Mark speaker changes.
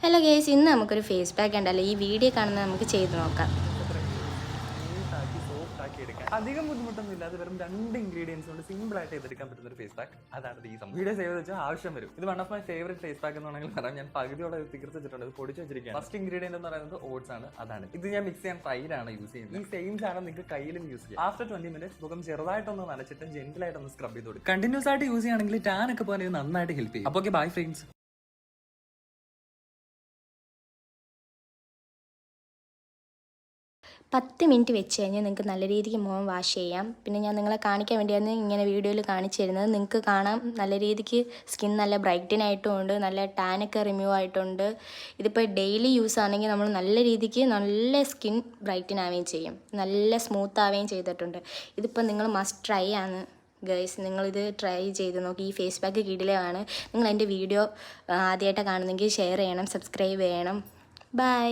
Speaker 1: Hello guys, ഇന്ന് നമുക്കൊരു face pack ഉണ്ടല്ലോ. ഈ വീഡിയോ കാണുന്നത് നമുക്ക് ചെയ്ത് നോക്കാം.
Speaker 2: അധികം ബുദ്ധിമുട്ടൊന്നും ഇല്ലാതെ വെറും 2 ഇൻഗ്രീഡിയൻസ് കൊണ്ട് സിമ്പിൾ ആയിട്ട് ചെയ്തെടുക്കാൻ പറ്റുന്ന ഒരു ഫേസ് പാക്ക്. അതാണ് ഈ സംഭവം. വീഡിയോ സേവ് വെച്ചാൽ ആവശ്യം വരും. ഇത് one of my favourite face pack എന്ന് വേണമെങ്കിൽ പറയാം. ഞാൻ പകുതിയോടെ തീർത്ത് വെച്ചിട്ടുണ്ട്. ഇത് പൊടിച്ച് വെച്ചിരിക്കുകയാണ്. ഫസ്റ്റ് ഇൻഗ്രീഡിയന്റ് എന്ന് പറയുന്നത് ഓട്സ് ആണ്. അതാണ് ഇത് ഞാൻ മിക്സ് ചെയ്യാൻ ഫ്രൈഡാണ് യൂസ് ചെയ്യുന്നത്. ഈ സെയിം സാധനം നിങ്ങൾക്ക് കയ്യിലും യൂസ് ചെയ്യാം. ആഫ്റ്റർ 20 മിനിറ്റ്സ് മുഖം ചെറുതായിട്ടൊന്ന് നനച്ചിട്ട് ജെന്റിൽ ആയിട്ടൊന്ന് സ്ക്രബ് ചെയ്ത് കൊടുക്കും. കണ്ടിന്യൂസ് ആയിട്ട് യൂസ് ചെയ്യുകയാണെങ്കിൽ ടാൻ ഒക്കെ പോകാൻ ഇത് നന്നായിട്ട് ഹെൽപ്പ് ചെയ്യും. അപ്പോൾ ബൈ ഫ്രണ്ട്സ്.
Speaker 1: 10 മിനിറ്റ് വെച്ച് കഴിഞ്ഞാൽ നിങ്ങൾക്ക് നല്ല രീതിക്ക് മുഖം വാഷ് ചെയ്യാം. പിന്നെ ഞാൻ നിങ്ങളെ കാണിക്കാൻ വേണ്ടിയാണ് ഇങ്ങനെ വീഡിയോയിൽ കാണിച്ചു തരുന്നത്. നിങ്ങൾക്ക് കാണാം നല്ല രീതിക്ക് സ്കിൻ നല്ല ബ്രൈറ്റനായിട്ടും ഉണ്ട്, നല്ല ടാനൊക്കെ റിമൂവ് ആയിട്ടുണ്ട്. ഇതിപ്പോൾ ഡെയിലി യൂസ് ആണെങ്കിൽ നമ്മൾ നല്ല രീതിക്ക് നല്ല സ്കിൻ ബ്രൈറ്റൻ ആവുകയും ചെയ്യും, നല്ല സ്മൂത്ത് ആവുകയും ചെയ്തിട്ടുണ്ട്. ഇതിപ്പോൾ നിങ്ങൾ മസ്റ്റ് ട്രൈ ആണ് ഗൈസ്. നിങ്ങളിത് ട്രൈ ചെയ്ത് നോക്കി. ഈ ഫേസ് പാക്ക് കിടിലമാണ്. നിങ്ങൾ എൻ്റെ വീഡിയോ ആദ്യമായിട്ട് കാണുന്നെങ്കിൽ ഷെയർ ചെയ്യണം, സബ്സ്ക്രൈബ് ചെയ്യണം. ബൈ.